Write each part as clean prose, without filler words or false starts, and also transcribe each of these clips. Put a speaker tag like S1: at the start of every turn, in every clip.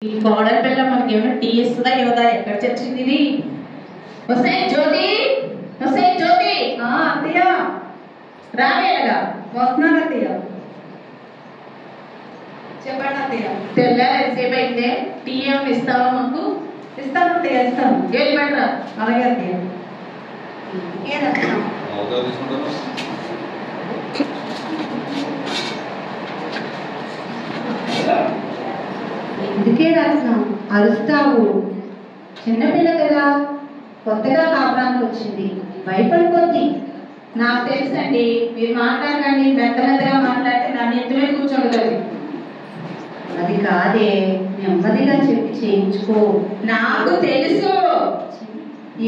S1: ఈ కోడల పిల్ల మనకేమో టీ ఇస్తుందా ఇవ్వదా? ఎక్కడ చచ్చింది ఇది? వస్తే జ్యోతి, వస్తే జ్యోతి.
S2: అత్తయ్య
S1: రావేగా?
S2: వస్తున్నాను అత్తయ్య. చెప్పండి అత్తయ్య.
S1: తెల్లారు ఎంతసేపు అయితే టీ ఏమి ఇస్తావా మాకు?
S2: ఇస్తాను అత్తయ్య, ఇస్తాను.
S1: వెళ్ళి పడరా.
S2: అలాగే అత్తయ్య.
S3: ఎందుకే రాసినాం? అరుస్తావు. చిన్నపిల్ల కదా, కొత్తగా కాపురానికి వచ్చింది, భయపడిపోద్ది.
S1: నాకు తెలుసండి, మీరు మాట్లాడకండి. మెత్తగా మాట్లాడితే నా నెత్తిమే కూర్చోగలదు.
S3: అది కాదే, నెమ్మదిగా చెప్పి చేయించుకో.
S1: నాకు తెలుసు.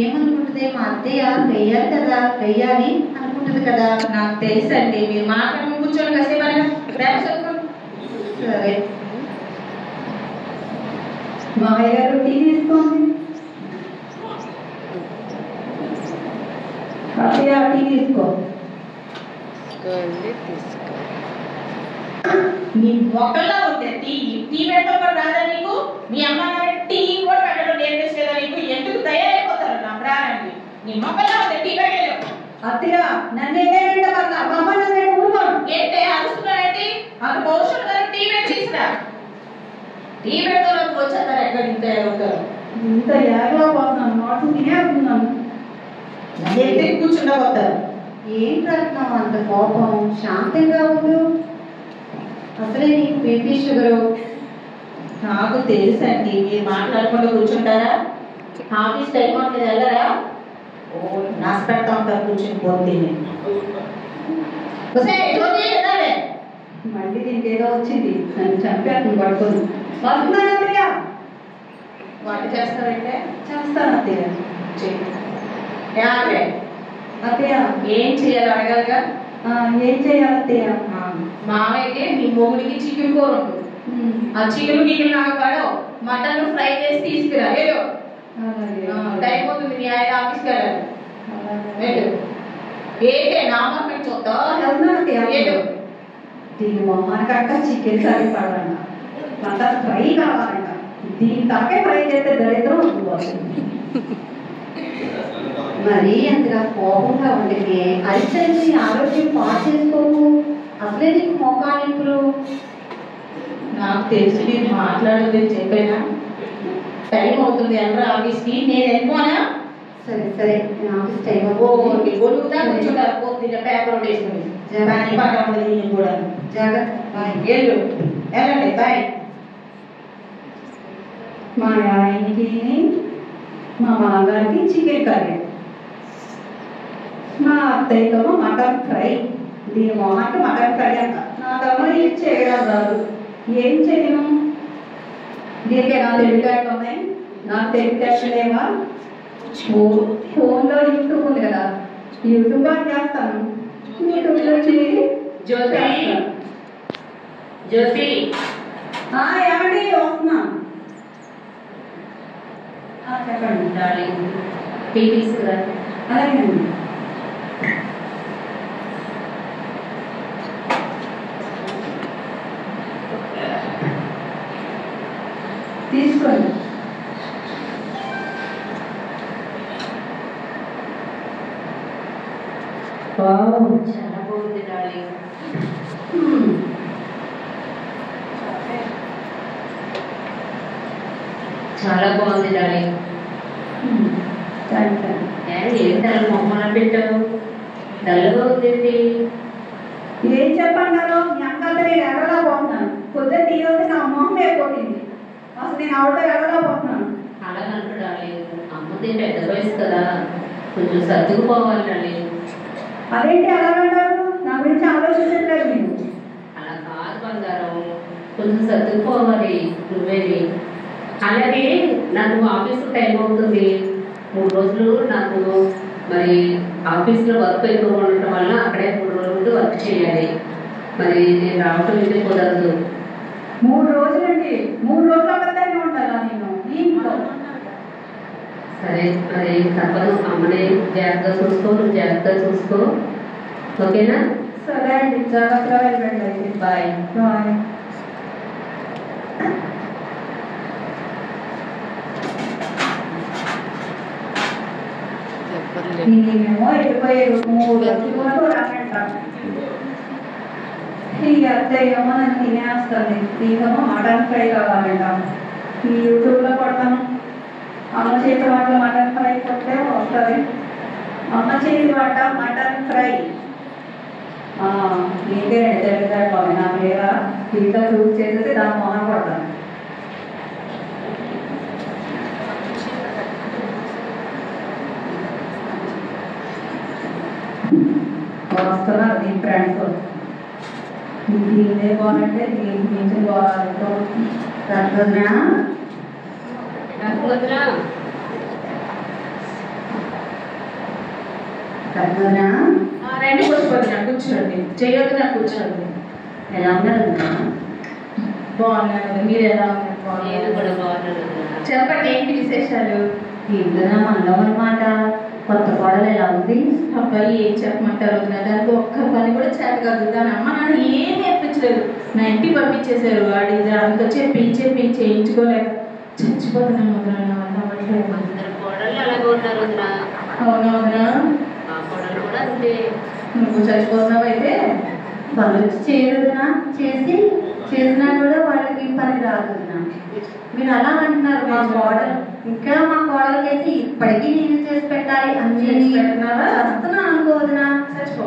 S3: ఏమనుకుంటుంది? మా అత్తయ్య వెయ్యాలి కదా, వెయ్యాలి అనుకుంటుంది కదా.
S1: నాకు తెలుసండి, మీరు మాట్లాడి కూర్చోండి కాసేపు.
S3: సరే.
S2: మామయ్య గారు టీ తీసుకోండి. అత్తయ్య టీ తీసుకో.
S1: నీ మొక్కల్లో ఉంటే టీ పెట్టడం రాదా నీకు? మీ అమ్మ టీ కూడా పెట్టడం నేర్పించలేదా నీకు? ఎందుకు తయారైపోతారు నా ప్రాణానికి? నీ మొక్కల్లో ఉంటే టీ పెట్టలేవు.
S2: అత్తయ్య నన్ను ఏదైనా కదా, మా అమ్మ నన్ను ఊరుకో.
S1: ఏంటే అరుస్తున్నాయంటే? అటు పౌరుషులు గారు టీ పెట్టి తీసుకురా. టీ పెడతారు వచ్చారు ఎక్కడ ఇంత ఉంటారు.
S2: ఇంత ఏగలో పోతున్నాను, నోట్స్ తినేస్తున్నాను.
S1: ఎత్తి కూర్చుండబోతారు.
S3: ఏం రత్నం అంత కోపం? శాంతంగా ఉండు. అసలే నీకు బీపీ షుగరు.
S1: నాకు తెలుసండి, మీరు మాట్లాడకుండా కూర్చుంటారా? ఆఫీస్ టైం అవుతుంది వెళ్ళరా? ఓ నాశ పెడతా ఉంటారు కూర్చుని పోతే.
S2: మళ్ళీ దీనికి ఏదో వచ్చింది, నన్ను చంపేస్తుంది పడుతుంది. వస్తున్నాను అత్తయ్య.
S1: వంట చేస్తారంటే
S2: చేస్తాను అత్తయ్య. అత్తయ్య
S1: ఏం చేయాలి అడగాలిగా?
S2: ఏం చేయాలి అత్తయ్య?
S1: మామయ్యకి మీ మొగుడికి చికెన్ కూర ఉంటుంది. ఆ చికెన్ నాకు పడవు. మటన్ ఫ్రై చేసి తీసుకురా. ఏదో టైం అవుతుంది, మీ ఆయన ఆఫీస్కి వెళ్ళాలి. ఏంటే నామకం చూద్దాం. ఏదో
S2: దీని మొహమానికంట చికెన్ కర్రీ పడాలంట, మటన్ ఫ్రై కావాలంట. దీని తప్పే ఫ్రై చేస్తే దరిద్రం వస్తుంది.
S3: మరీ అంతగా కోపంగా ఉండకే. అరిసరికి నీ ఆరోగ్యం పాడు చేసుకోకు. అసలే నీకు మోకాలింపులు.
S1: నాకు తెలిసి మీరు మాట్లాడదు చెప్పానా? టైం అవుతుంది అందరూ ఆఫీస్కి. నేను వెళ్ళిపోనా?
S3: సరే సరే, నేను ఆఫీస్ టైం
S1: ఒడుగుతా కూర్చుంటారు పొద్దున్న పేపర్ వేసుకుని. పట్టడం కూడా
S3: జాగ్రత్త. బాయ్.
S1: వెళ్ళు వెళ్ళండి. బాయ్.
S2: మా ఆయనకి మా మామగారికి చికెన్ కర్రీ, మా అత్తయ్యతో మటన్ ఫ్రై. దీని మొహానికి మటన్ ఫ్రై అంట. నాకేమో ఇది చేయడం రాదు. ఏం చేయను? దీనికి నా తెలివితేటలు ఉన్నాయి. నాకు తెలివితేటలు లేవా? ఫోన్లో యూట్యూబ్ ఉంది కదా, యూట్యూబ్ ఆన్ చేస్తాను. యూట్యూబ్లో చేసి
S1: జ్యోతి, జ్యోతి
S2: ఏమండి వస్తున్నా. చెప్పండి.
S1: డార్లింగ్ టీ తీసుకురా.
S2: అలాగేనండి. తీసుకోండి.
S1: చాలా బాగుంది డార్లింగ్. చాలా బాగుంది డార్లింగ్. ఏం తల మొహమ్మల పెట్టావు? డల్గా ఉంది.
S2: ఏం చెప్పంటారో? మీ అక్కతో నేను ఎడలా పోతున్నాను. పొద్దున్న టీ వస్తే నా మొహం వేయకపోతుంది. అసలు నేను ఆవిడ ఎడలా పోతున్నాను.
S1: అలా అంటు డార్లింగ్, అమ్మది పెద్ద వయసు కదా, కొంచెం సర్దుకుపోవాలి డార్లింగ్.
S2: అదేంటి అలాగంటారు? నా గురించి ఆలోచించట్లేదు మీరు.
S1: అలా కాదు బంగారం, కొంచెం సర్దుకుపోవాలి నువ్వేది. అలాగే నాకు ఆఫీస్ టైం అవుతుంది. 3 రోజులు నాకు మరి ఆఫీస్లో వర్క్ ఎక్కువ ఉండటం వల్ల అక్కడే 3 రోజులు వర్క్ చేయాలి. మరి నేను రావటం అయితే కుదరదు.
S2: 3 రోజులండి. 3 రోజులు అక్కడనే ఉంటారా నేను ఇంట్లో?
S1: సరే మరి తప్పదు. అమ్మని జాగ్రత్తగా చూసుకో, నువ్వు జాగ్రత్తగా చూసుకో. ఓకేనా?
S2: సరే అండి, జాగ్రత్తగా వెళ్ళండి.
S1: బాయ్.
S2: బాయ్. నేనేమో వెళ్ళిపోయారు 3 రోజులు వరకు రానంటాను. ఈ అత్తయ్యేమో నన్ను తినేస్తుంది. నేనేమో మటన్ ఫ్రై కావాలంటాను. ఈ యూట్యూబ్లో కొడతాను. అమ్మ చేతి వంట మటన్ ఫ్రై కొట్టే వస్తుంది. అమ్మ చేతి వంట మటన్ ఫ్రై నీకే తెలుగుతాడు నాకు లేదా ఇంకా చూస్ చేసేసి దాని మొహం కొడతాను. వస్తున్నారు దీని ఫ్రెండ్స్. దీనిదే బాగుంటే దీనికి మించి బాగుంటాం.
S4: రెండు కూర్చోండి, కూర్చోండి. చేయొద్దు, కూర్చోండి.
S2: ఎలా ఉన్నారు?
S4: బాగున్నారు. మీరు ఎలా
S1: నేను కూడా బాగున్నాను.
S4: చెప్పండి, ఏంటి విశేషాలు?
S2: ఇంట్లో మనలో అనమాట. కొత్త కోడలు ఎలా ఉంది?
S4: అబ్బాయి ఏం చెప్పమంటారు వదిన, దానికి ఒక్క పని కూడా చేత కాదు. దాని అమ్మ నాన్న ఏం నేర్పించలేదు. నా ఇంటికి పంపించేశారు. వాడి దాంతో చెప్పి చేయించుకోలేక చచ్చిపోతున్నాను వదిన.
S1: అందరు కోడళ్ళు అలాగే ఉన్నారు వదిన.
S4: అవునా వదిన?
S1: మా కోడలు కూడా అంతే.
S4: నువ్వు చచ్చిపోతున్నావు అయితే
S2: పనులు చేయరునా? చేసినా కూడా వాళ్ళకి పని రాదు. మీరు అలా అంటున్నారు. మా కోడలు ఇంకా మా కోడలకైతే ఇప్పటికీ నేను చేసి పెట్టాలి అన్ని వస్తున్నా అనుకోదునా?
S4: చచ్చిపో.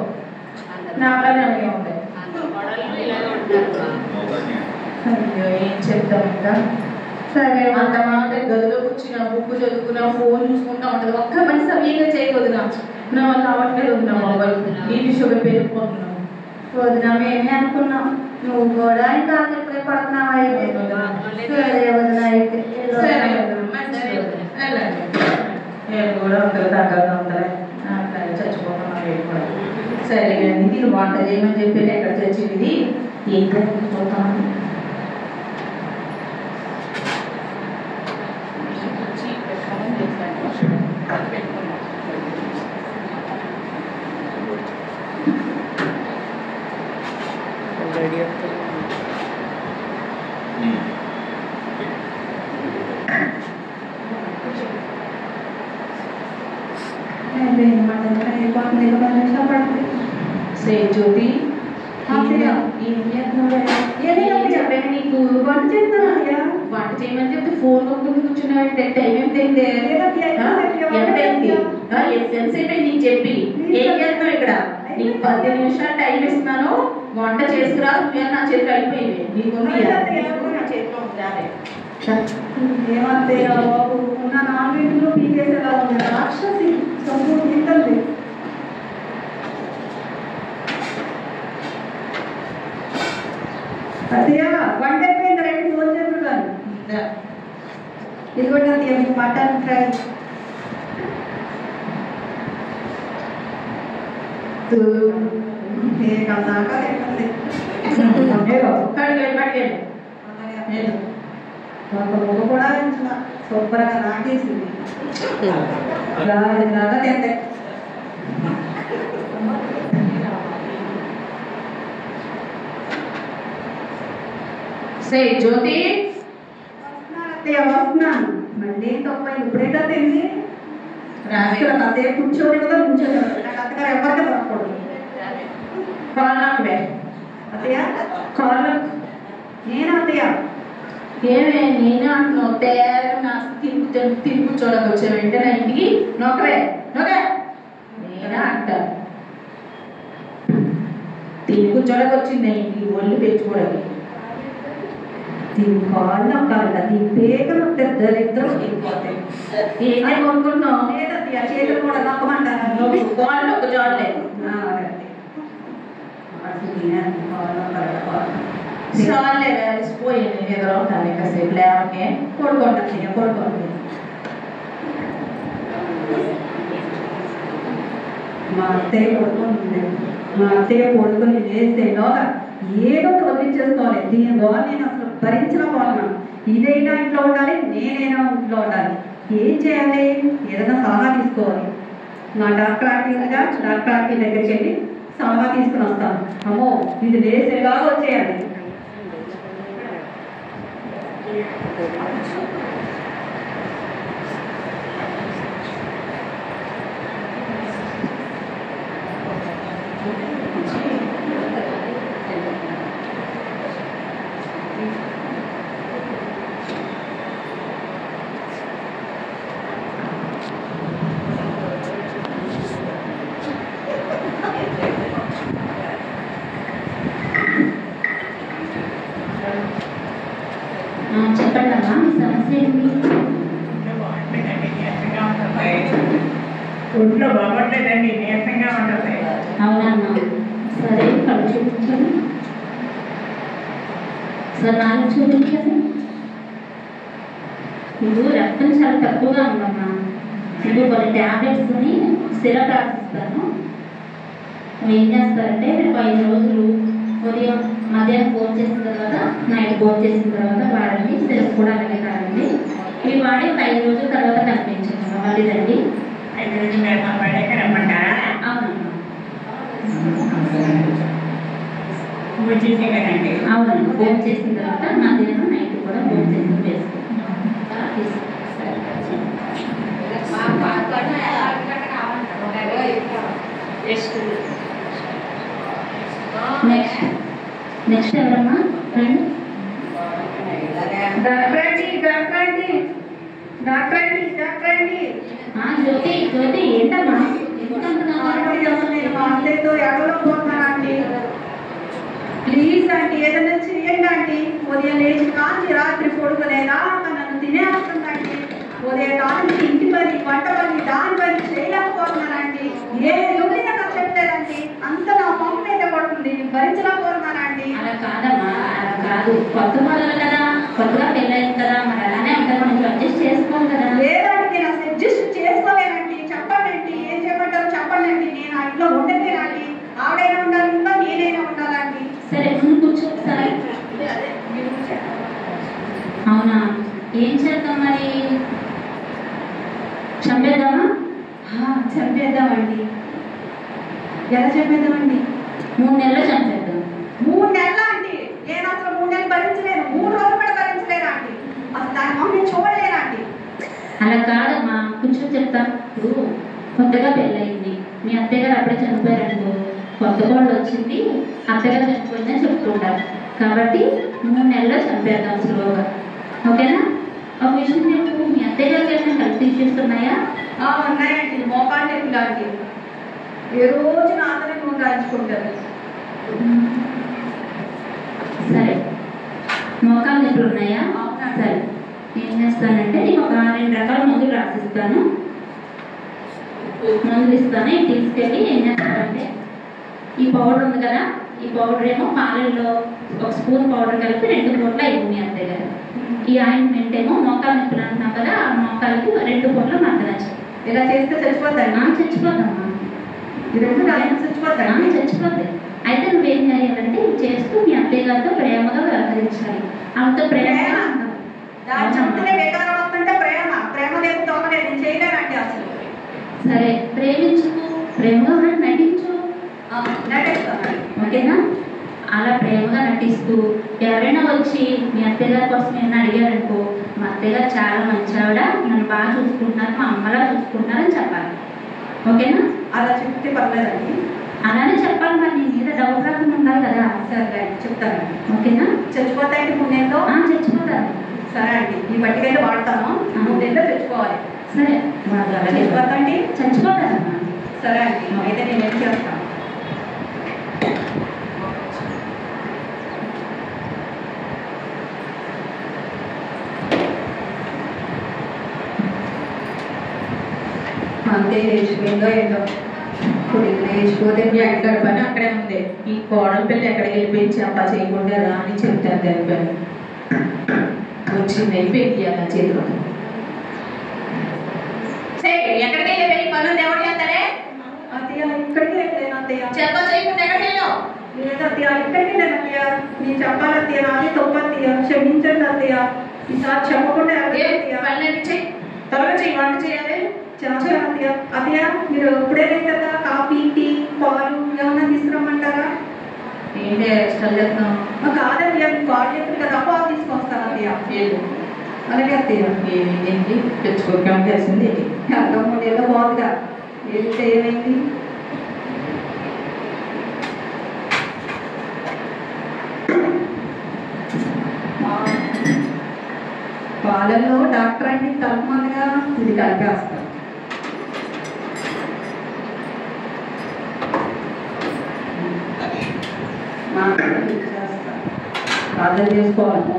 S1: అందరు
S4: నాలానే అవి ఉంటాయి.
S1: అందరు కోడళ్ళు ఇలాగే ఉంటారు.
S4: అయ్యో ఏం చెప్తాం ఇంకా.
S2: సరే
S4: అంత మాట గదిలో కూర్చున్నా, బుక్ చదువుకున్నా, ఫోన్ చూసుకుంటా ఉంటుంది. ఒక్క మనిషి సవ్యంగా చేయవద్దునా. నా వల్ల అవ్వట్లేదు ఉంటాం. మొబైల్ బీపీ షుగర్ పెరిగిపోతున్నాం.
S2: వదిన మేమే అనుకున్నాం. నువ్వు కూడా ఇంకా ఇప్పుడే పడుతున్నావు అయితే. సరే వదిన అయితే
S4: సరే మంచిది. వెళ్ళండి. నేను కూడా ఉంటుంది తగ్గగా ఉంటుంది. చచ్చిపోతున్నాను కూడా. సరే కానీ నేను వంట చేయమని చెప్పి ఎక్కడ చచ్చింది ఏం చచ్చిపోతాను. సే జ్యోతి చెప్పాను నీకు
S2: వంట చేస్తాను.
S4: వంట చేయమని చెప్తే ఫోన్ కొట్టుకుని కూర్చున్నావు. టైం ఎంతైంది? ఎంతైంది? ఎంతసేపు అయింది నీకు చెప్పి? ఏం చేస్తున్నావు ఇక్కడ? నీకు 10 నిమిషాలు టైం ఇస్తున్నాను. వంట చేసుకురా. నా చేతిలో అయిపోయింది. నీకు
S2: ఏమంతేరా బాబు, ఉన్న 4 ఇంట్లో పీకేసేలా ఉంది. రాక్షసి సొమ్ము తింటుంది. అత్తయ్య వంట అయిపోయింది. రండి ఫోన్ చేస్తున్నాను. ఇదిగోండి అత్తయ్య మీకు మటన్ ఫ్రై. దాకా ఒక ముగ్గు కూడా వేయించిన సూపర్గా నాటేసింది. దాకా తింటే
S4: సే జ్యోతి
S2: వస్తున్నాను. మళ్ళీ తప్ప ఇప్పుడేటా తింది. ఇక్కడ కాసేపు కూర్చోని కదా కూర్చోని నాకు అత్తగారు ఎవరికి దొరకకూడదు.
S4: కాళ్ళే
S2: అత్తయ్య
S4: కాళ్ళకు
S2: నేను అత్తయ్య
S4: ఏమే నేనే అంటున్నావు. తేరు నా తిని కూర్చోడానికి వచ్చావు. వెంటనే నా ఇంటికి నొక్కవే నొక్కే నేనే అంటాను. తిని కూర్చోడానికి వచ్చింది ఇంటికి ఒళ్ళు పెంచుకోవడానికి.
S2: దీని కాళ్ళు నొక్కాలంట. దీని పేకలు దరిద్రం వెళ్ళిపోతాయి.
S4: ఏమే కొనుక్కున్నావు?
S2: లేదత్తయ్య చేతులు కూడా నొక్కమంటాను.
S4: కాళ్ళు ఒక చాలే. చాలే వేసిపోయింది. ఎదురవుతాను కాసేపు లేవకే
S2: కొడుకుంటుంది కొడుకుంటుంది. మా అత్తయ్య పడుకుంటుంది. మా అత్తయ్య పడుకొని లేస్తేలోగా ఏదో వదిలించేసుకోవాలి. దీని ద్వారా నేను అసలు భరించలేకపోతున్నాను. ఇదైనా ఇంట్లో ఉండాలి, నేనైనా ఇంట్లో ఉండాలి. ఏం చేయాలి? ఏదైనా సలహా తీసుకోవాలి. నా డాక్టర్ ఆంటీ దగ్గరికి వెళ్ళి సలహా తీసుకుని వస్తాను. అమ్మో ఇది లేసేలాగా వచ్చేయాలి.
S5: ఒంట్లో బాగోట్లేదండి, నీరసంగా ఉంటుంది.
S4: అవునమ్మా. సరే కళ్ళు చూపించండి. సార్ నాలుగు చూపించండి. ఇది రక్తం చాలా తక్కువగా ఉందమ్మా. ఇది కొన్ని ట్యాబ్లెట్స్ని సిరప్ రాసిస్తాను. ఏం చేస్తారంటే రేపు 5 రోజులు ఉదయం మధ్యాహ్నం భోజనం చేసిన తర్వాత నైట్ భోజనం చేసిన తర్వాత వాడండి. సిరప్ కూడా అలాగే తాగండి. ఇవి వాడి 5 రోజుల తర్వాత కనిపించండి. మళ్ళీ రండి.
S5: 5 రోజులు పడక రమ్మంటారా?
S4: అవునమ్మా.
S5: వచ్చేసే కదండి.
S4: అవునండి. భోజనం చేసిన తర్వాత మధ్యాహ్నం నైట్ కూడా భోజనం చేసి వేసుకోండి. నెక్స్ట్ ఎవరమ్మా? రండి. జ్యోతి జ్యోతి ఏంటమ్మా?
S2: ప్లీజ్ ఆంటీ ఏదైనా చేయండి ఆంటీ. ఉదయం లేచి కాంచి రాత్రి పడుకోలేదాకా నన్ను తినేస్తుందండి. ఉదయం కాంచి ఇంటి పని వంట పని దాని పని చేయలేకపోతున్నానండి. ఏ రోజున నాకు చెప్పలేదండి. అంత నా పంపు మీద పడుతుంది, భరించలేకపోతున్నానండి.
S4: అలా కాదమ్మా, అలా కాదు. కొత్త మొదలు కదా, కొత్తగా పెళ్ళైంది కదా, మరి అలానే అందరూ కొంచెం అడ్జస్ట్ చేసుకోవాలి కదా.
S2: లేదండి, నేను అసలు అడ్జస్ట్ చేసుకోలేనండి. చెప్పండి, ఏం చెప్పంటారో చెప్పండి. నేను ఆ ఇంట్లో ఉండలేనండి. ఆవిడైనా ఉండాలంటే నేనైనా ఉండాలండి.
S4: సరే ముందు కూర్చో ఒకసారి. అవునా, ఏం చేద్దాం మరి? చంపేద్దామా?
S2: చంపేద్దామండి. ఎలా చంపేద్దామండి?
S4: 3 నెలలు చంపేద్దాం.
S2: 3 నెలలు అండి? నేను అసలు 3 నెలలు భరించలేను. 3 రోజులు కూడా భరించలేను అండి. అసలు దాని మొహం నేను చూడలేనండి.
S4: అలా కాదమ్మా, కూర్చొని చెప్తా. ఇప్పుడు కొత్తగా పెళ్ళయింది, మీ అత్తయ్య గారు అప్పుడే చనిపోయారనుకో, కొత్త కోళ్ళు వచ్చింది, అత్తగారు చనిపోయిందని చెప్తుంటారు. కాబట్టి 3 నెలల్లో చంపేద్దాం స్లోగా. ఓకేనా? ఒక విషయం చెప్పు, మీ అత్తయ్య గారికి ఏమైనా హెల్త్ ఇష్యూస్ ఉన్నాయా?
S2: ఉన్నాయండి. మోకాలు నొప్పులు అండి. ఏ రోజు నాతోనే నూనె రాయించుకుంటారు.
S4: సరే, మోకాలు నొప్పులు ఉన్నాయా?
S2: అవునండి.
S4: సరే, ఏం చేస్తానంటే నీకు ఒక 2 రకాల మందులు రాసిస్తాను. మందులు ఇస్తాను, ఇవి తీసుకెళ్ళి ఏం చేస్తానంటే ఈ పౌడర్ ఉంది కదా, ఈ పౌడర్ ఏమో పాలల్లో 1 స్పూన్ పౌడర్ కలిపి 2 పూటలు అయింది మీ అత్తయ్య గారు. ఈ ఆయింట్మెంట్ ఏమో మోకాలు నొప్పులు అంటున్నాం కదా, ఆ మోకాలకి 2 పూటలు మర్దనచ్చు.
S2: ఇలా చేస్తే చచ్చిపోతాను.
S4: చచ్చిపోతామా?
S2: ఈ 2 రాయడం చచ్చిపోతాను.
S4: చచ్చిపోతాయి. అయితే నువ్వేం చేయాలంటే ఇది చేస్తూ మీ అత్తయ్య గారితో ప్రేమగా వ్యవహరించాలి. అంత ప్రేమ
S2: దాని చెప్తూనే బేకారం వస్తుంటే ప్రేమ లేదు, తోమలేదు. నేను చేయలేనండి అసలు.
S4: సరే, ప్రేమించుకు, ప్రేమగా నటించు.
S2: నటిస్తాను.
S4: ఓకేనా? అలా ప్రేమగా నటిస్తూ ఎవరైనా వచ్చి మీ అత్తయ్య గారి కోసం ఏమైనా అడిగారనుకో, మా అత్తయ్య గారు చాలా మంచి ఆవిడ, నన్ను బాగా చూసుకుంటున్నారు, మా అమ్మలా చూసుకుంటున్నారని చెప్పాలి. ఓకేనా?
S2: అలా చెప్తే పర్లేదండి.
S4: అలానే చెప్పాలి. మరి నీ మీద డౌట్ రాకుండా ఉండాలి కదా.
S2: సరే చెప్తానండి.
S4: ఓకేనా?
S2: చచ్చిపోతాయండి 3 నెలల్లో?
S4: చచ్చిపోతారు.
S2: సరే అండి, ఈ పట్టికైతే వాడతాను. 3 నెలల్లో చచ్చిపోవాలి.
S4: సరే,
S2: చచ్చిపోతాండి.
S4: చచ్చిపోతారమ్మా.
S2: సరే అండి, అయితే నేను ఏం చేస్తాను. అంతే లేచిపోయిందో ఏంటో. లేచిపోతే
S4: ఎక్కడ పని అక్కడే ఉంది. ఈ కోడల పిల్ల ఎక్కడికి వెళ్ళిపోయి చెప్ప చేయకుండా రా అని చెప్తాను. దాని పని వచ్చింది, అయిపోయింది అన్న చేతిలో. ఎక్కడికి వెళ్ళి పనులు ఎవరు చేస్తారే?
S2: అత్తయ్య ఇక్కడికి వెళ్ళలేను అత్తయ్య.
S4: చెప్ప చేయకుండా ఎక్కడికి వెళ్ళావు?
S2: లేదు అత్తయ్య, ఇక్కడికి వెళ్ళాను అత్తయ్య. నేను చెప్పాలి అత్తయ్య, నాది తప్పు అత్తయ్య. క్షమించండి అత్తయ్య. ఈసారి చెప్పకుండా
S4: పనులన్నీ చెయ్యి, త్వరగా చెయ్యి. వంట చేయాలి.
S2: చేస్తాను అత్తయ్య. అత్తయ్య మీరు ఇప్పుడే లేదు కదా, కాఫీ టీ పాలు ఏమన్నా తీసుకురమ్మంటారా?
S4: ఏంటి ఇష్టాలు చెప్తాం?
S2: కాదత్తయ్య, మీకు పాలు చెప్తుంది కదా, పాలు తీసుకొస్తాను అత్తయ్య. అలాగే అత్తయ్య.
S4: ఏమైంది తెచ్చుకోవడం తెలిసింది.
S2: అక్కడ 3 నెలలు బాగుందిగా, వెళ్తే ఏమైంది? పాలల్లో డాక్టర్ అంటే కలపమందిగా, ఇది కలిపేస్తాను. ప్రార్థన చేసుకోవాలి.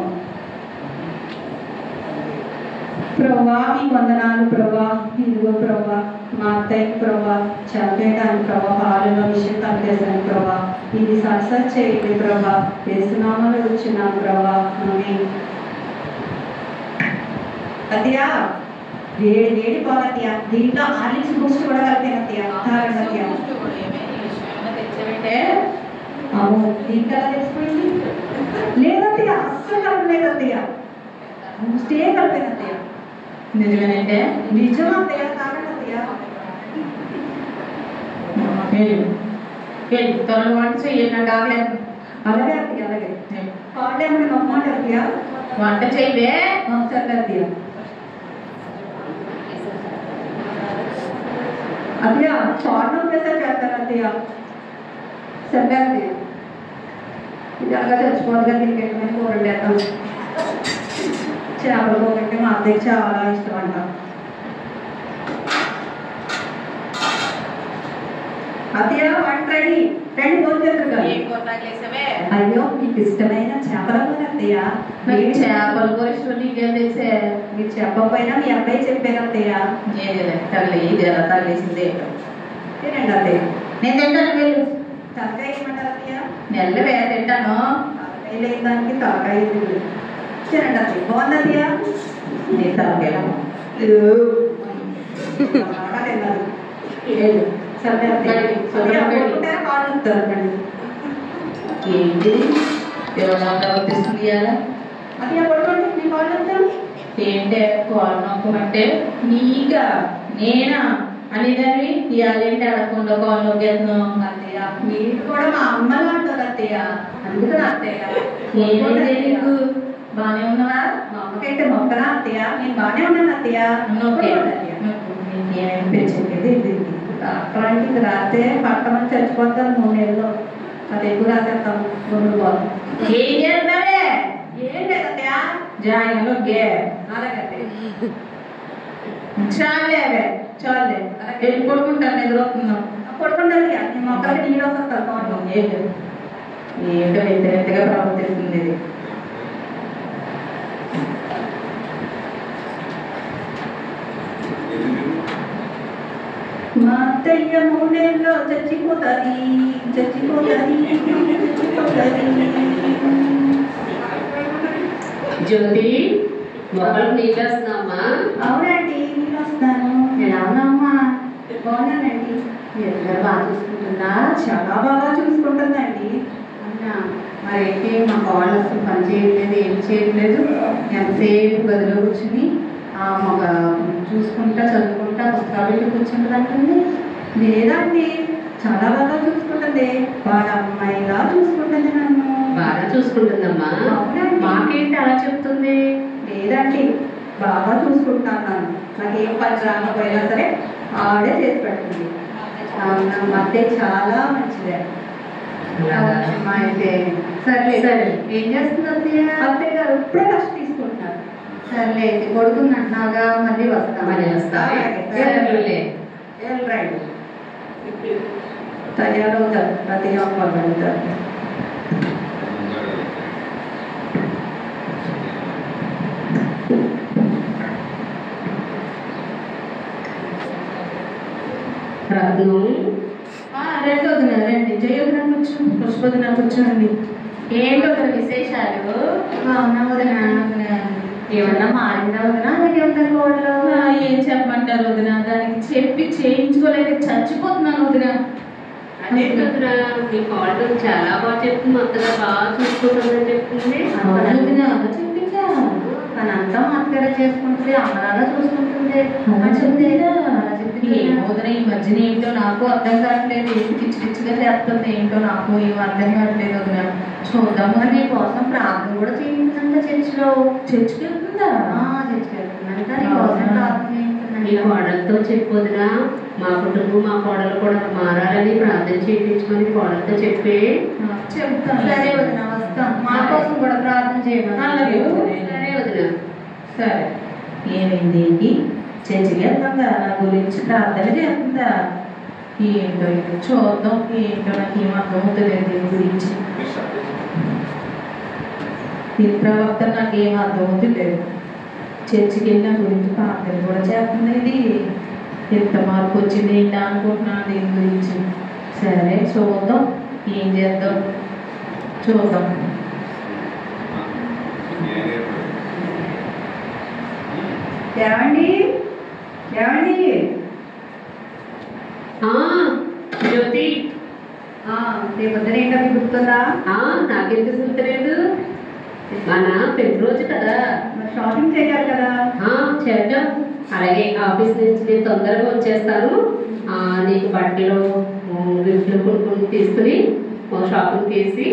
S2: ప్రభువా మీకు వందనాలు ప్రభువా. ఇదిగో ప్రభువా మా అత్తయ్య ప్రభా చంపేయడానికి ప్రభా పాలలో విషయం కలిగేసాను ప్రభా ఇది సక్సెస్ చేయండి ప్రభా వేస్తున్నామని వచ్చినాను ప్రభా అని అత్తయ్య వేడి వేడి పోలత్తయ్య దీంట్లో హార్లిక్స్ బూస్ట్ కూడా కలిపాను అత్తయ్య తాగండి అత్తయ్య అమ్మో దీంట్లో ఎలా తెలిసిపోయింది లేదత్తయ్య అస్సలు కలపలేదు అత్తయ్య బూస్టే కలిపాను అత్తయ్య
S4: నిజమేనంటే
S2: నిజం అత్తయ్య తాగండి అత్తయ్య
S4: త్వరగా వంట చెయ్యి నాకు ఆగలేదు.
S2: అలాగే అత్తయ్య అలాగే పాడే మన నమ్మాట అత్తయ్య
S4: వంట చెయ్యే
S2: సరే అత్తయ్య అత్తయ్య చాట్ ఒకేసారి చేస్తారు అత్తయ్య సరే అత్తయ్య ఇది అలాగా చచ్చిపోతుందిగా దీనికి ఎటువంటి కూర చేద్దాం చేపల కూర అంటే మా అత్తయ్యకి చాలా ఇష్టం అంట అత్తయ్య వంట రెడీ రెడీ భోజనం అయ్యో మీకు ఇష్టమైన చేపల కూర అత్తయ్య
S4: చేపల కూర ఇష్టం నీకేం తెలిసే
S2: మీరు చెప్పకపోయినా మీ అబ్బాయి చెప్పారు అత్తయ్య
S4: తగిలేసిందే
S2: తినండి అత్తయ్య
S4: నేను తింటాను వెళ్ళు
S2: తలకాయ ఏమంటారు అత్తయ్య
S4: నెల్లవే తింటాను
S2: తలకాయ లేని దానికి తలకాయ తినండి అత్తయ్య బాగుంది అత్తయ్య
S4: నీ తలకాయ
S2: సరే అత్తయ్య కాళ్ళు ఉంటారు
S4: ఏంటి వర్తిస్తుంది
S2: అత్తయ్య పడుకోండి నేను కాళ్ళు ఉంటాను
S4: ఏంటే కాలు నొక్కమంటే నీగా నేనా అనేదాన్ని ఇవాళేంటి అడగకుండా కాలు నొక్కేస్తున్నావు
S2: అత్తయ్య మీరు కూడా మా అమ్మలా అంటారు అత్తయ్య అందుకని అత్తయ్య
S4: ఏమైంది నీకు బానే ఉన్నావా
S2: మా అమ్మకైతే మొక్కరా అత్తయ్య నేను బాగానే ఉన్నాను అత్తయ్య అట్లాంటి ఇది రాస్తే పట్టమని చచ్చిపోతాను 3 నెలల్లో అది ఎక్కువ రాసేస్తాం 2 బాలు
S4: ఏం చేస్తావే
S2: ఏం లేదు అత్తయ్య
S4: జాయిగా నొక్కే
S2: అలాగే అత్తయ్య
S4: చాలేవే చాలే వెళ్ళి పడుకుంటాను ఎదురవుతున్నాం
S2: పడుకుంటా అత్తయ్య నేను మొక్కలకి నీళ్ళు వస్తాను
S4: ఏంటో వ్యతిరేకంగా ప్రవర్తిస్తుంది ఇది
S2: మా అత్తయ్య 3 నెలల్లో చచ్చిపోతుంది
S1: జ్యోతి మొక్కలకు నీళ్ళు వస్తున్నామా?
S2: అవునండి నేను వస్తాను ఎలా ఉన్నామ్మా బాగున్నానండి
S3: ఎట్లా బాగా చూసుకుంటుందా
S2: చాలా బాగా చూసుకుంటుందండి
S3: అవునా మరేంటి మా కాళ్ళు అసలు పని చేయట్లేదు ఏం చేయట్లేదు ఎంతసేపు గదిలో కూర్చుని ఒక చూసుకుంటా చదువుకుంటా పుస్తకాలు పెట్టి కూర్చుంటుంది అంటుంది
S2: లేదండి చాలా బాగా చూసుకుంటుంది వాళ్ళ అమ్మాయిలా చూసుకుంటుంది నన్ను
S1: బాగా చూసుకుంటుందమ్మా.
S2: అవునండి.
S1: మాకేంటి అలా చెప్తుంది?
S2: లేదండి బాగా చూసుకుంటాను నన్ను నాకేం పని రాకపోయినా సరే ఆడే చేసి పెడుతుంది మా అత్తయ్య చాలా మంచిదే
S3: అమ్మా అయితే సర్లే
S1: సరే.
S3: ఏం చేస్తుంది అత్తయ్య
S2: అత్తయ్య గారు ఇప్పుడే రెస్ట్ తీసుకుంటున్నారు
S3: సర్లే అయితే కొడుకుని అంటున్నావుగా మళ్ళీ వస్తాం
S1: మళ్ళీ వస్తా.
S2: సరేలే. రైట్ తయారవుతారు ప్రతి ఒక్కరు వెళ్తారు
S1: రత్నం
S4: రెండు వదిన రండి జయ వదిన కూర్చో పుష్పదిన కూర్చోండి ఏంటో విశేషాలు
S3: అవునా వదిన ఏమన్నా మారిందా వదిన ఏమన్నా కోడలో
S4: ఏం చెప్పమంటారు వదిన దానికి చెప్పి చేయించుకోలేక చచ్చిపోతున్నాను వదిన
S1: అదే వదిన మీ కాళ్ళు చాలా బాగా చెప్తుంది, అంతగా బాగా చూసుకుంటుందని చెప్తుంది.
S4: వదిన చెప్పిందా
S3: తనంతా మాత్రమే చేసుకుంటుంది అమ్మలాగా చూసుకుంటుంది
S4: వదిన ఈ మధ్యన ఏంటో నాకు అర్థం కావట్లేదు ఏంటి పిచ్చి పిచ్చిగా చేస్తుంది ఏంటో నాకు ఏం అర్థం కావట్లేదు వదిన చూద్దాము
S3: నీ కోసం ప్రార్థన కూడా చేయించిందంట చర్చిలో
S4: చర్చికి వెళ్తుందా
S3: చర్చికి వెళ్తుందంట నీ కోసం ప్రార్థన
S1: మీ
S3: చేయించిందంట
S1: కోడలతో చెప్పొద్దురా, మా కుటుంబం మా కోడలు కూడా మారాలని ప్రార్థన చేయించుకొని కోడలతో చెప్పే.
S4: చెప్తాను
S3: సరే వదిన వస్తాం మా కోసం కూడా ప్రార్థన
S4: అలాగే
S3: చేయమని
S4: వదిన.
S1: సరే వదిన.
S4: సరే ఏమైంది ఏంటి చర్చికి వెళ్తుందా నా గురించి ప్రార్థన చేస్తుందా ఏంటో ఇది చూద్దాం ఏంటో నాకు ఏం అర్థం అవుతలేదు దీని గురించి దీని ప్రవర్తన నాకు ఏం అర్థం అవుతలేదు చర్చికి వెళ్ళిన గురించి ప్రార్థన కూడా చేస్తుంది ఇది ఎంత మార్పు వచ్చింది ఏంటి అనుకుంటున్నాను దీని గురించి. సరే చూద్దాం, ఏం చేద్దాం చూద్దాం.
S2: ఏమండి ఏమండి
S1: జ్యోతి,
S2: రేపు పొద్దున ఏంటో గుర్తుందా?
S1: నాకెందుకు గుర్తులేదు? మన పెళ్లి రోజు కదా,
S2: షాపింగ్ చేయాలి కదా.
S1: చేద్దాం. అలాగే ఆఫీస్ నుంచి నేను తొందరగా వచ్చేస్తాను. నీకు బట్టలు గిఫ్ట్లు కొనుక్కొని తీసుకుని షాపింగ్ చేసి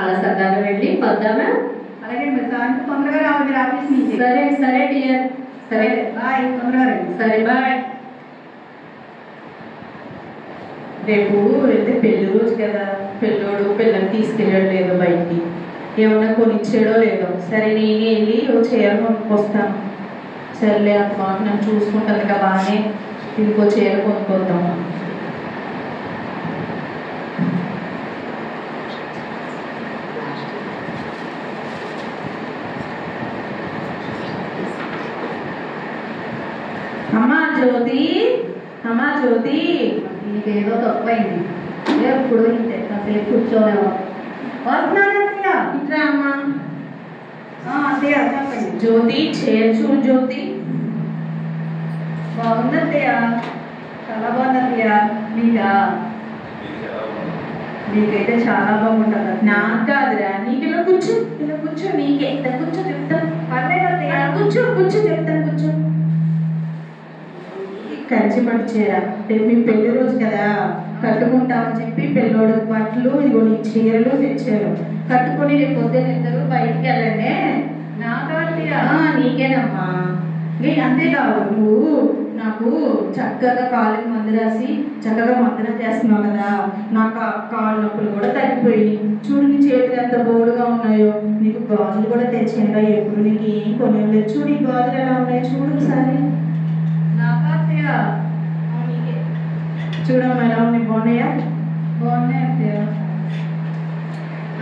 S1: అలా సరదాగా వెళ్ళి వద్దామా?
S2: అలాగే మీరు సాయంత్రం తొందరగా రావాలి మీరు ఆఫీస్ నుంచి.
S1: సరే సరే డియర్, సరే
S2: బాయ్, తొందరగా రండి.
S1: సరే బాయ్.
S4: రేపు అయితే పెళ్లి రోజు కదా, పెళ్ళోడు పిల్లల్ని తీసుకెళ్ళాడు లేదో బయటికి, ఏమన్నా కొనిచ్చాడో లేదో. సరే నేనే వెళ్ళి ఓ చీర కొనుక్కొస్తాను. సరేలే అమ్మ నన్ను చూసుకుంటుంది కదా బాగానే, ఇంకో చీర కొనుక్కొద్దాము. అమ్మా జ్యోతి, అమ్మా జ్యోతి,
S2: నీకేదో తక్కువైంది. ఎప్పుడు ఇంతే కాసేపు కూర్చోలేవా? వస్తున్నాను అత్తయ్య.
S4: ఇట్రా అమ్మా.
S2: అత్తయ్య చెప్పండి.
S4: జ్యోతి చీర చూడు జ్యోతి.
S2: బాగుంది అత్తయ్య, చాలా బాగుంది అత్తయ్య. మీకైతే చాలా బాగుంటుంది.
S4: నాకు కాదురా, నీకు ఇలా కూర్చో, ఇలా కూర్చో, నీకే ఇలా కూర్చో చెప్తాను.
S2: పర్లేదు అత్తయ్య.
S4: కూర్చో కూర్చో చెప్తాను, కూర్చో. కంచి పట్టు చీర రేపు మీ పెళ్లి రోజు కదా, కట్టుకుంటామని చెప్పి పెళ్ళోడు బట్టలు ఇదిగో నీ చీరలు తెచ్చారు. కట్టుకొని రేపు పొద్దున్న ఇద్దరు బయటికి వెళ్ళండి.
S2: నాకా అత్తయ్య?
S4: నీకేనమ్మా. అంతేకాదు, నువ్వు నాకు చక్కగా కాళ్ళకి మందు రాసి చక్కగా మందన చేస్తున్నావు కదా, నాకు కాళ్ళ నొప్పులు కూడా తగ్గిపోయి చూడు, నీ చేతులు ఎంత బోడుగా ఉన్నాయో. నీకు గాజులు కూడా తెచ్చానుగా, ఎప్పుడు నీకు ఏం కొనేలేదు. చూడు ఈ గాజులు ఎలా ఉన్నాయి చూడు ఒకసారి.
S2: నాకా అత్తయ్య?
S4: చూడమ్మా ఎలా ఉన్నాయి, బాగున్నాయా?
S2: బాగున్నాయి అత్తయ్య.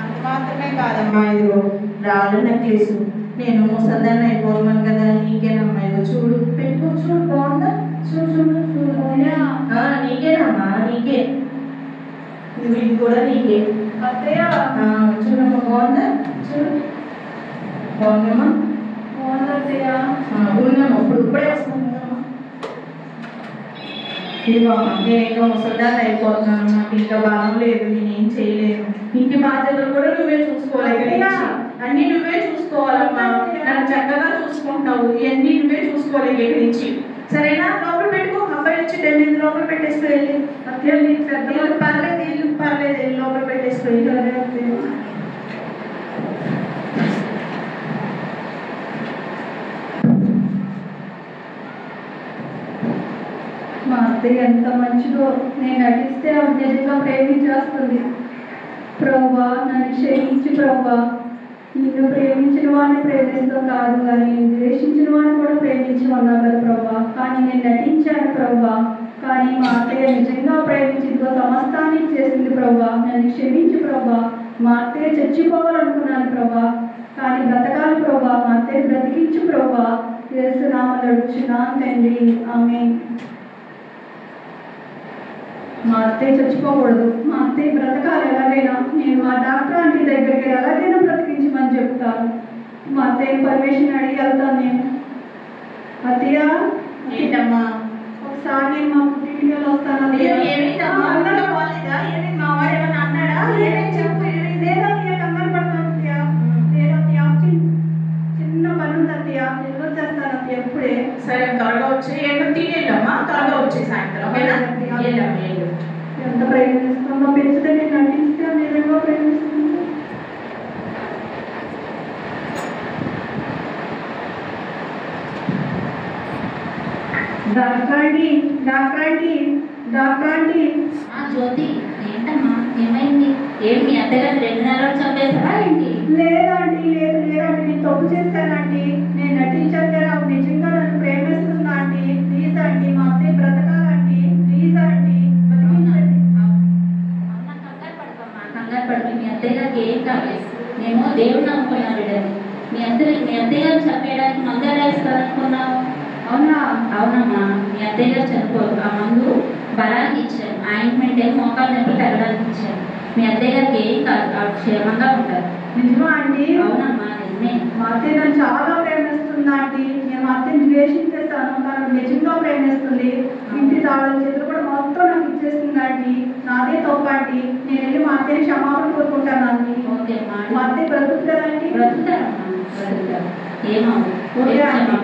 S4: అంత మాత్రమే కాదమ్మా, ఇదిగో రాళ్ళ నెక్లెస్, నేను ముసల్దాన్ని అయిపోతున్నాను కదా, నీకేనమ్మా ఇదిగో చూడు, పెట్టుకో చూడు, బాగుందా? చూడు చూడు చూడు, నీకేనమ్మా, నీకే. ఇది కూడా నీకే
S2: అత్తయ్య.
S4: చూడమ్మా, బాగుందా? చూడు, బాగుందమ్మా.
S2: బాగుంది అత్తయ్య.
S4: ఉన్నామా ఇప్పుడే వస్తాను. ఇదిగో నేను ఇంకా ముసల్దాన్ని అయిపోతున్నాను, నాకు ఇంకా బలం లేదు, నేనేం చేయలేను. ఇంటి బాధ్యతలు కూడా నువ్వే చూసుకోవాలి, అన్ని నువ్వే చూసుకోవాలమ్మా. నన్ను చక్కగా చూసుకుంటావు, ఇవన్నీ నువ్వే చూసుకోవాలి ఇక్కడి నుంచి. సరేనా? లోపల పెట్టుకో, అబ్బాయి వచ్చి ఢిల్లీ లోపల పెట్టేసుకు వెళ్ళి. పర్లేదు ఇల్లు పర్లేదు, వెళ్ళి లోపల పెట్టేసుకు వెళ్ళి.
S2: మా అత్తయ్య ఎంత మంచిదో, నేను నటిస్తే ఆవిడ నిజంగా ప్రేమించేస్తుంది. ప్రభువా నన్ను క్షమించి ప్రభువా, నిన్ను ప్రేమించిన వాడిని ప్రేమిస్తాం కాదు కానీ ద్వేషించిన వాడిని కూడా ప్రేమించి ఉన్నావు కదా ప్రభువా. కానీ నేను నటించాను ప్రభువా, కానీ మా అత్తయ్య నిజంగా ప్రేమించిందిగో సమస్తాన్ని చేసింది ప్రభువా. నన్ను క్షమించి ప్రభువా. మా అత్తయ్య చచ్చిపోవాలనుకున్నాను ప్రభువా, కానీ బ్రతకాలి ప్రభువా. మా అత్తయ్య బ్రతికించు ప్రభువా. యేసునామములో అడుగుచున్నాను తండ్రి, ఆమేన్. మా అత్తయ్య చచ్చిపోకూడదు, మా అత్తయ్య బ్రతకాలి ఎలాగైనా. నేను మా డాక్టర్ ఆంటీ దగ్గరికి ఎలాగైనా బ్రతికించమని చెప్తాను. మా అత్తయ్య పర్మిషన్ అడిగి వెళ్తాను నేను. అత్తయ్య
S4: ఏంటమ్మా?
S2: ఒకసారి నేను మా పుట్టింటిలో వస్తాను.
S4: ఏమైందమ్మా? అందరూ బాగాలేదా? ఏమైంది? మా వాడు ఏమన్నా అన్నాడా? ఏమైంది చెప్పు.
S2: లేదా అత్తయ్య కంగారు పడతాను అత్తయ్య. లేదా అత్తయ్య చిన్న పని ఉంది అత్తయ్య, వెళ్ళొచ్చేస్తాను అత్తయ్య ఎప్పుడే.
S4: సరే త్వరగా వచ్చి ఏమో తినేళ్ళమ్మా, త్వరగా వచ్చి సాయంత్రం ఓకేనా?
S2: ఎంత ప్రేమిస్తుందో పెంచితే నేను నటిస్తే నిజంగా ప్రేమిస్తుంది. Doctor aunty, doctor aunty, doctor aunty.
S6: Jyothi ఏంటమ్మా, ఏమైంది? ఏం మీ అత్తగారు 2 నెలలు చంపేశారా ఏంటి?
S2: లేదండి, లేదు లేదండి, నేను తప్పు చేశానండి. నేను నటించాను కదా, నిజంగా నన్ను ప్రేమిస్తున్నా అండి. ప్లీజ్ అండి, మా అత్తయ్య బ్రతకాలండి. ప్లీజ్ అండి, బతికించండి.
S6: అవునా, కంగారు పడకమ్మా, కంగారు పడుతుంది. మీ అత్తయ్య గారికి ఏం కాలేదు. మేము దేవుడు నమ్ముకున్నాం బిడ్డని. మీ అత్తయ్య గారు చంపేయడానికి మందు ఎలా ఇస్తారనుకున్నావు?
S2: అవునా?
S6: అవునమ్మా, మీ అత్తయ్య గారు చనిపోరు. ఆ మందు బలానికి ఇచ్చాను, ఆయింట్మెంట్ ఏమో మోకాలు నొప్పులు తగ్గడానికి ఇచ్చాను. మీ అత్తయ్య గారికి ఏం కాదు, ఆవిడ క్షేమంగా ఉంటారు.
S2: నిజమా అండి?
S6: అవునమ్మా, నిజమే.
S2: మా అత్తయ్య నన్ను చాలా ప్రేమిస్తుందా అండి? నేను మా అత్తయ్యని ద్వేషించేస్తాను, కానీ నిజంగా ప్రేమిస్తుంది. ఇంటి తాళం చేతులు కూడా మొత్తం నాకు ఇచ్చేస్తుందండి. నాదే తప్పండి. నేను వెళ్ళి మా అత్తయ్యని క్షమాపణ కోరుకుంటాను అండి.
S6: ఓకే అమ్మా.
S2: మా అత్తయ్య బ్రతుకుతారండి?
S6: బ్రతుకుతారమ్మా, బ్రతుకుతారు. ఏమవుతుంది?
S2: ఓకే అండి.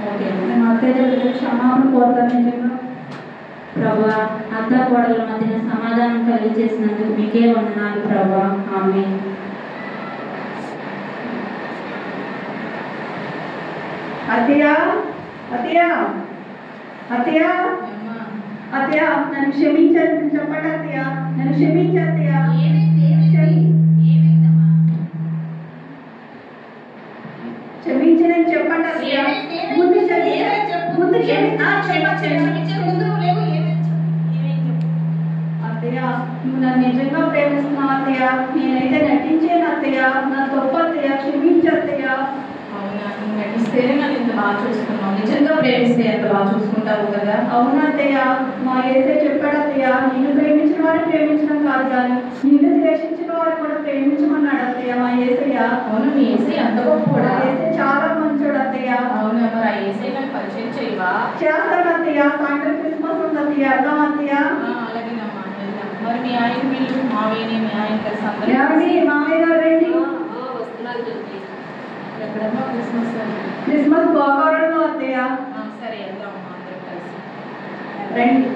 S6: ఓకే అమ్మా.
S2: నేను మా అత్తయ్య దగ్గర క్షమాపణ కోరుతాను నిజంగా.
S6: ప్రభువా, అత్త కోడల మధ్యన సమాధానం కలిగజేసినందుకు మీకే వందనాలు ప్రభువా. ఆమేన్.
S2: అత్తయ్య, అత్తయ్య, అత్తయ్య, అత్తయ్య, నన్ను క్షమించండి చెప్పండి అత్తయ్య, నన్ను క్షమించు అత్తయ్య. క్షమించనని చెప్పండి అత్తయ్య. ముందు ముందు అత్తయ్య, నువ్వు నన్ను నిజంగా ప్రేమిస్తున్నావు అత్తయ్య. నేనైతే నటించాను అత్తయ్య, నా తప్పు అత్తయ్య, క్షమించు అత్తయ్య.
S4: అవునా, నువ్వు నటిస్తేనే నన్ను ఇంత బాగా చూసుకున్నావు. నిజంగా ప్రేమిస్తే ఎంత బాగా చూసుకుంటావు కదా.
S2: అవునా అత్తయ్య, మా ఏసే చెప్పాడు అత్తయ్య, నిన్ను ప్రేమించిన వారిని ప్రేమించడం కాదు కానీ నిన్ను ద్వేషించిన వారిని కూడా ప్రేమించమన్నాడు అత్తయ్య మా ఏసయ్య.
S4: అవును, మీ ఏసై అంత గొప్పవాడా?
S2: మా ఏసే చాలా మంచోడు అత్తయ్య.
S4: అవునా, మరి ఆ ఏసై నాకు పరిచయం చేయవా?
S2: చేస్తాను అత్తయ్య. సాయంత్రం క్రిస్మస్ ఉంది అత్తయ్య, వెళ్దాం అత్తయ్య.
S4: అలాగేనమ్మా, వెళ్దాం. మరి మీ ఆయన వీళ్ళు మావేని మీ ఆయన కలిసి అందరూ
S2: ఏమండి మామయ్య గారు రండి.
S1: వస్తున్నాను జ్యోతి.
S4: ఎక్కడమ్మా క్రిస్మస్?
S2: క్రిస్మస్ గోకవరంలో అత్తయ్య.
S4: సరే, వెళ్దాం అందరం కలిసి.
S2: రండి.